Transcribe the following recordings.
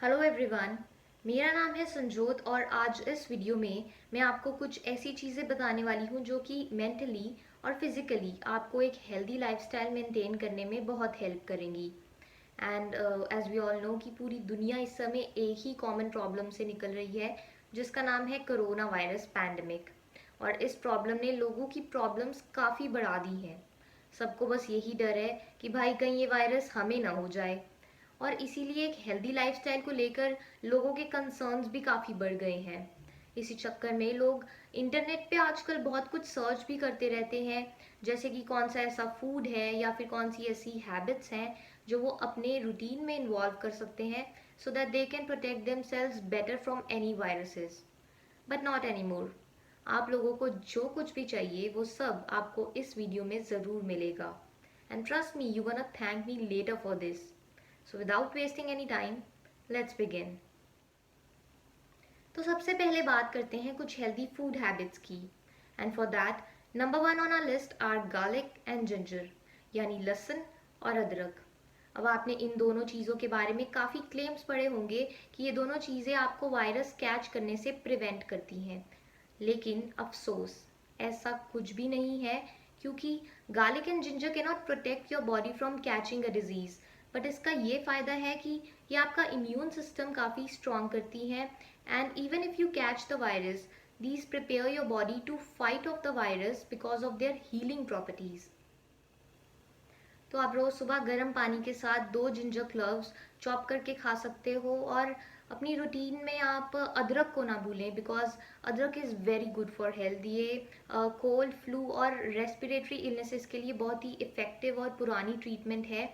Hello everyone. मेरा नाम है संजोत और आज इस वीडियो में मैं आपको कुछ ऐसी चीज़ें बताने वाली हूँ जो कि मेंटली और फिज़िकली आपको एक हेल्दी लाइफस्टाइल मेंटेन करने में बहुत हेल्प करेंगी। And as we all know कि पूरी दुनिया इस समय एक ही कॉमन प्रॉब्लम से निकल रही है जिसका नाम है कोरोना वायरस पैंडमिक। और इस प्रॉब्लम ने लोगों की प्रॉब्लम्स काफ़ी बढ़ा दी हैं। सबको बस यही डर है कि भाई कहीं ये वायरस हमें ना हो जाए। और इसीलिए एक हेल्दी लाइफस्टाइल को लेकर लोगों के कंसर्न्स भी काफ़ी बढ़ गए हैं। इसी चक्कर में लोग इंटरनेट पे आजकल बहुत कुछ सर्च भी करते रहते हैं, जैसे कि कौन सा ऐसा फूड है या फिर कौन सी ऐसी हैबिट्स हैं जो वो अपने रूटीन में इन्वॉल्व कर सकते हैं so that they can protect themselves better from any viruses. But not any more. आप लोगों को जो कुछ भी चाहिए वो सब आपको इस वीडियो में ज़रूर मिलेगा। And trust me, you gonna thank me later for this. So without wasting any time, let's begin. तो सबसे पहले बात करते हैं कुछ हेल्दी फूड हैबिट्स की। And for that number one on our list are garlic and ginger, यानी लहसुन और अदरक। अब आपने इन दोनों चीज़ों के बारे में काफ़ी क्लेम्स पढ़े होंगे कि ये दोनों चीज़ें आपको वायरस कैच करने से प्रिवेंट करती हैं, लेकिन अफसोस ऐसा कुछ भी नहीं है, क्योंकि garlic and ginger can not protect your body from catching a disease. But इसका ये फ़ायदा है कि ये आपका इम्यून सिस्टम काफ़ी स्ट्रॉन्ग करती है। And even if you catch the virus, these prepare your body to fight off the virus because of their healing properties. तो आप रोज़ सुबह गर्म पानी के साथ 2 जिंजर क्लव्स चॉप करके खा सकते हो। और अपनी रूटीन में आप अदरक को ना भूलें, बिकॉज अदरक is very good for health. ये कोल्ड, फ्लू और रेस्पिरेटरी इलनेसेस के लिए बहुत ही इफ़ेक्टिव और पुरानी ट्रीटमेंट है।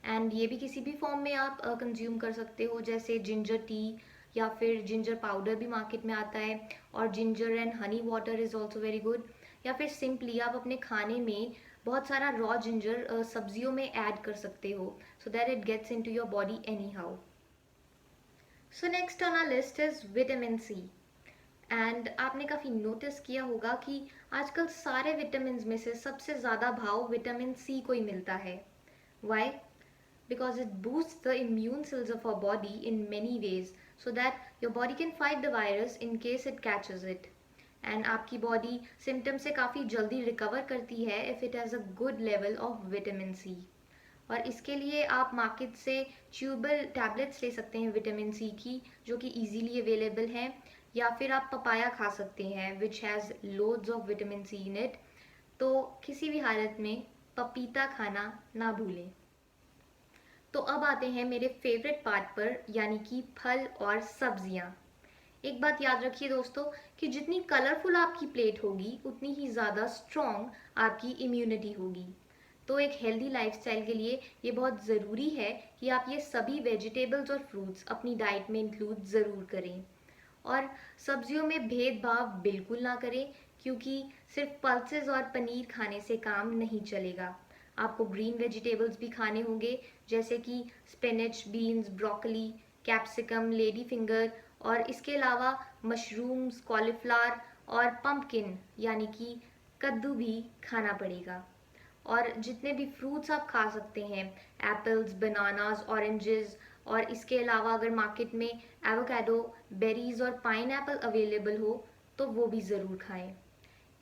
एंड ये भी किसी भी फॉर्म में आप कंज्यूम कर सकते हो, जैसे जिंजर टी या फिर जिंजर पाउडर भी मार्केट में आता है। और ginger and honey water is also very good. या फिर सिंपली आप अपने खाने में बहुत सारा रॉ जिंजर सब्जियों में ऐड कर सकते हो so that it gets into your body anyhow. So next on our list is vitamin C. And आपने काफ़ी नोटिस किया होगा कि आजकल सारे विटामिन में से सबसे ज़्यादा भाव विटामिन सी को ही मिलता है। Y? Because it boosts the immune cells of our body in many ways so that your body can fight the virus in case it catches it. And आपकी बॉडी सिम्टम से काफ़ी जल्दी recover करती है if it has a good level of vitamin C. और इसके लिए आप मार्केट से च्यूबल टैबलेट्स ले सकते हैं विटामिन सी की, जो कि इजीली अवेलेबल हैं। या फिर आप पपाया खा सकते हैं which has loads of vitamin C in it. तो किसी भी हालत में पपीता खाना ना भूलें। तो अब आते हैं मेरे फेवरेट पार्ट पर, यानी कि फल और सब्जियां। एक बात याद रखिए दोस्तों कि जितनी कलरफुल आपकी प्लेट होगी उतनी ही ज़्यादा स्ट्रॉन्ग आपकी इम्यूनिटी होगी। तो एक हेल्दी लाइफस्टाइल के लिए ये बहुत ज़रूरी है कि आप ये सभी वेजिटेबल्स और फ्रूट्स अपनी डाइट में इंक्लूड ज़रूर करें। और सब्जियों में भेदभाव बिल्कुल ना करें, क्योंकि सिर्फ पल्सेस और पनीर खाने से काम नहीं चलेगा। आपको ग्रीन वेजिटेबल्स भी खाने होंगे, जैसे कि spinach, beans, broccoli, capsicum, lady finger. और इसके अलावा मशरूम्स, कॉलीफ्लावर और पम्पकिन यानी कि कद्दू भी खाना पड़ेगा। और जितने भी फ्रूट्स आप खा सकते हैं, एप्पल्स, बनानास, ऑरेंजेस। और इसके अलावा अगर मार्केट में एवोकाडो, बेरीज और पाइनएप्पल अवेलेबल हो तो वो भी ज़रूर खाएं।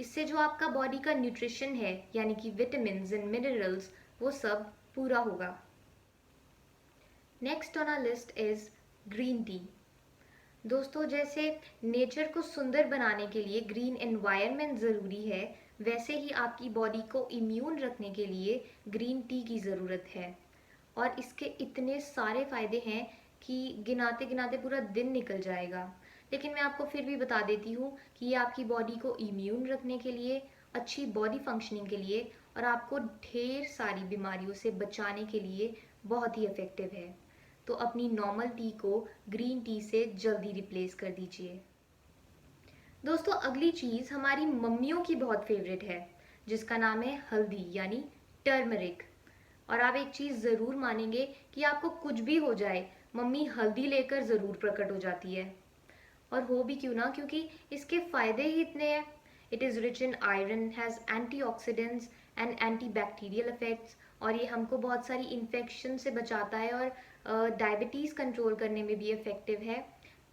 इससे जो आपका बॉडी का न्यूट्रिशन है, यानी कि विटामिन्स एंड मिनरल्स, वो सब पूरा होगा। Next on our list is green tea. दोस्तों, जैसे नेचर को सुंदर बनाने के लिए ग्रीन एनवायरनमेंट ज़रूरी है, वैसे ही आपकी बॉडी को इम्यून रखने के लिए ग्रीन टी की ज़रूरत है। और इसके इतने सारे फ़ायदे हैं कि गिनाते गिनाते पूरा दिन निकल जाएगा। लेकिन मैं आपको फिर भी बता देती हूँ कि ये आपकी बॉडी को इम्यून रखने के लिए, अच्छी बॉडी फंक्शनिंग के लिए और आपको ढेर सारी बीमारियों से बचाने के लिए बहुत ही इफ़ेक्टिव है। तो अपनी नॉर्मल टी को ग्रीन टी से जल्दी रिप्लेस कर दीजिए। दोस्तों, अगली चीज़ हमारी मम्मियों की बहुत फेवरेट है, जिसका नाम है हल्दी यानी टर्मरिक। और आप एक चीज़ ज़रूर मानेंगे कि आपको कुछ भी हो जाए, मम्मी हल्दी लेकर ज़रूर प्रकट हो जाती है। और हो भी क्यों ना, क्योंकि इसके फ़ायदे ही इतने हैं। It is rich in iron, has antioxidants and anti bacterial effects, और ये हमको बहुत सारी इन्फेक्शन से बचाता है और डायबिटीज़ कंट्रोल करने में भी इफ़ेक्टिव है।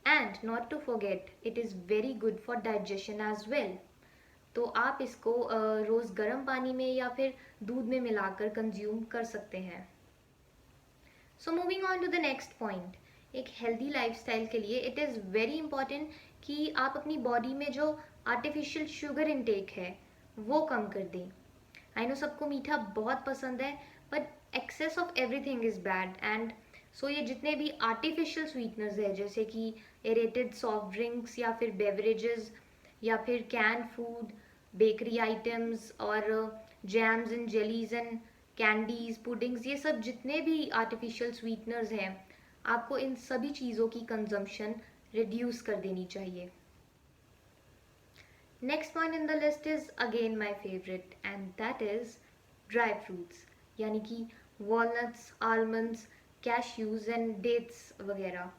And not to forget it is very good for digestion as well. तो आप इसको रोज़ गर्म पानी में या फिर दूध में मिलाकर कंज्यूम कर सकते हैं। So moving on to the next point, एक हेल्दी लाइफस्टाइल के लिए इट इज़ वेरी इंपॉर्टेंट कि आप अपनी बॉडी में जो आर्टिफिशियल शुगर इनटेक है वो कम कर दें। आई नो सबको मीठा बहुत पसंद है, but excess of everything is bad. And so ये जितने भी आर्टिफिशियल स्वीटनर्स है, जैसे कि एरेटेड सॉफ्ट ड्रिंक्स या फिर बेवरेजेस या फिर कैन फूड, बेकरी आइटम्स और jams and jellies and candies, puddings, ये सब जितने भी आर्टिफिशियल स्वीटनर्स हैं, आपको इन सभी चीज़ों की कंजम्पशन रिड्यूस कर देनी चाहिए। Next point in the list is again my favourite and that is dry fruits, यानी कि walnuts, almonds, cashews and dates वगैरह।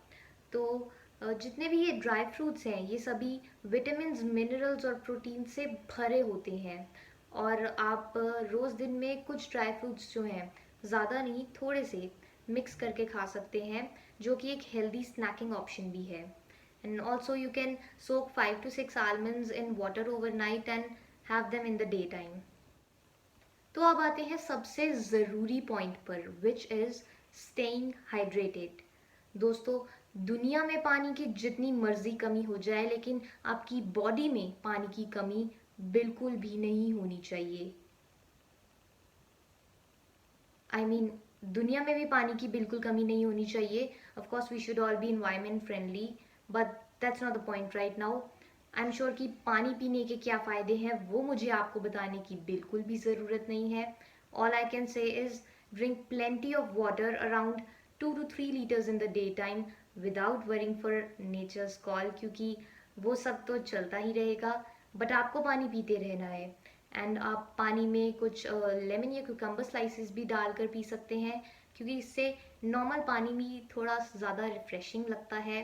तो जितने भी ये ड्राई फ्रूट्स हैं ये सभी विटामिन्स, मिनरल्स और प्रोटीन से भरे होते हैं। और आप रोज़ दिन में कुछ ड्राई फ्रूट्स जो हैं, ज़्यादा नहीं थोड़े से मिक्स करके खा सकते हैं, जो कि एक हेल्दी स्नैकिंग ऑप्शन भी है। And also you can soak 5 to 6 almonds in water overnight and have them in the day time. तो अब आते हैं सबसे ज़रूरी पॉइंट पर, विच इज़ स्टेइंग हाइड्रेटेड। दोस्तों, दुनिया में पानी की जितनी मर्जी कमी हो जाए, लेकिन आपकी बॉडी में पानी की कमी बिल्कुल भी नहीं होनी चाहिए। आई मीन दुनिया में भी पानी की बिल्कुल कमी नहीं होनी चाहिए। Of course we should all be environment friendly, but that's not the point right now. I am sure कि पानी पीने के क्या फ़ायदे हैं वो मुझे आपको बताने की बिल्कुल भी ज़रूरत नहीं है। All I can say is drink plenty of water, around 2 to 3 liters in the daytime without worrying for nature's call, क्योंकि वो सब तो चलता ही रहेगा, बट आपको पानी पीते रहना है। एंड आप पानी में कुछ लेमन या क्यूकम्बर स्लाइसेस भी डालकर पी सकते हैं, क्योंकि इससे नॉर्मल पानी भी थोड़ा ज़्यादा रिफ्रेशिंग लगता है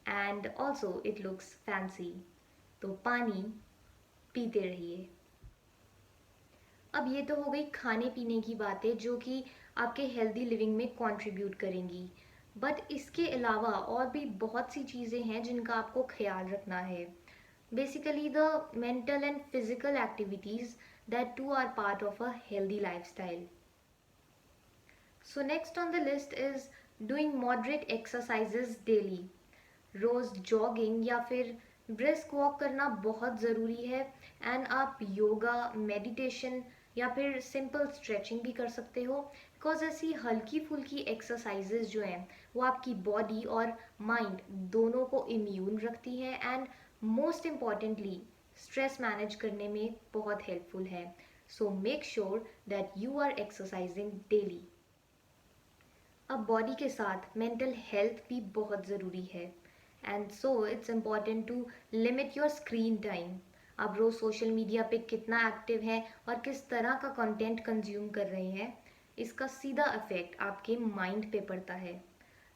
and also it looks fancy. तो पानी पीते रहिए। अब ये तो हो गई खाने पीने की बातें जो कि आपके हेल्दी लिविंग में कंट्रीब्यूट करेंगी, बट इसके अलावा और भी बहुत सी चीज़ें हैं जिनका आपको ख्याल रखना है। Basically the mental and physical activities that too are part of a healthy lifestyle. So next on the list is doing moderate exercises daily. रोज़ जॉगिंग या फिर ब्रिस्क वॉक करना बहुत ज़रूरी है। एंड आप योगा, मेडिटेशन या फिर सिंपल स्ट्रेचिंग भी कर सकते हो, बिकॉज ऐसी हल्की फुल्की एक्सरसाइजेज जो हैं वो आपकी बॉडी और माइंड दोनों को इम्यून रखती हैं and most importantly stress manage करने में बहुत हेल्पफुल है। So make sure that you are exercising daily. अब बॉडी के साथ मेंटल हेल्थ भी बहुत ज़रूरी है, and so it's important to limit your screen time. आप रोज़ सोशल मीडिया पे कितना एक्टिव हैं और किस तरह का कंटेंट कंज्यूम कर रहे हैं, इसका सीधा इफेक्ट आपके माइंड पे पड़ता है।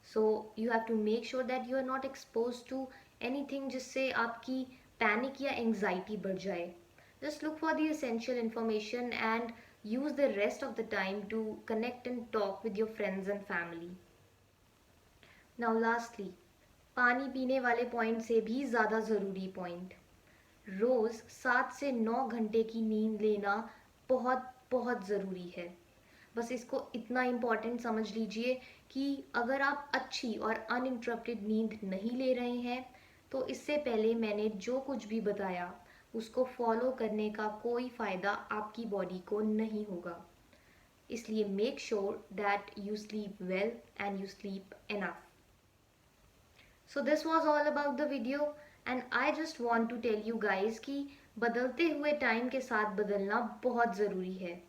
So you have to make sure that you are not expose to anything जिससे आपकी पैनिक या एंग्जाइटी बढ़ जाए। Just look for the essential information and use the rest of the time to connect and talk with your friends and family. Now lastly, पानी पीने वाले point से भी ज़्यादा ज़रूरी पॉइंट, रोज़ 7 से 9 घंटे की नींद लेना बहुत बहुत ज़रूरी है। बस इसको इतना इम्पॉर्टेंट समझ लीजिए कि अगर आप अच्छी और अनइंटरप्टेड नींद नहीं ले रहे हैं, तो इससे पहले मैंने जो कुछ भी बताया उसको फॉलो करने का कोई फ़ायदा आपकी बॉडी को नहीं होगा। इसलिए make sure that you sleep well and you sleep enough. So this was all about the video and I just want to tell you guys कि बदलते हुए टाइम के साथ बदलना बहुत ज़रूरी है।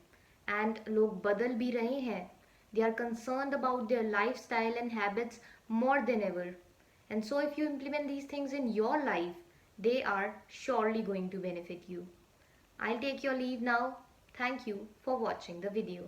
एंड लोग बदल भी रहे हैं। They are concerned about their lifestyle and habits more than ever. And so if you implement these things in your life, they are surely going to benefit you. I'll take your leave now. Thank you for watching the video.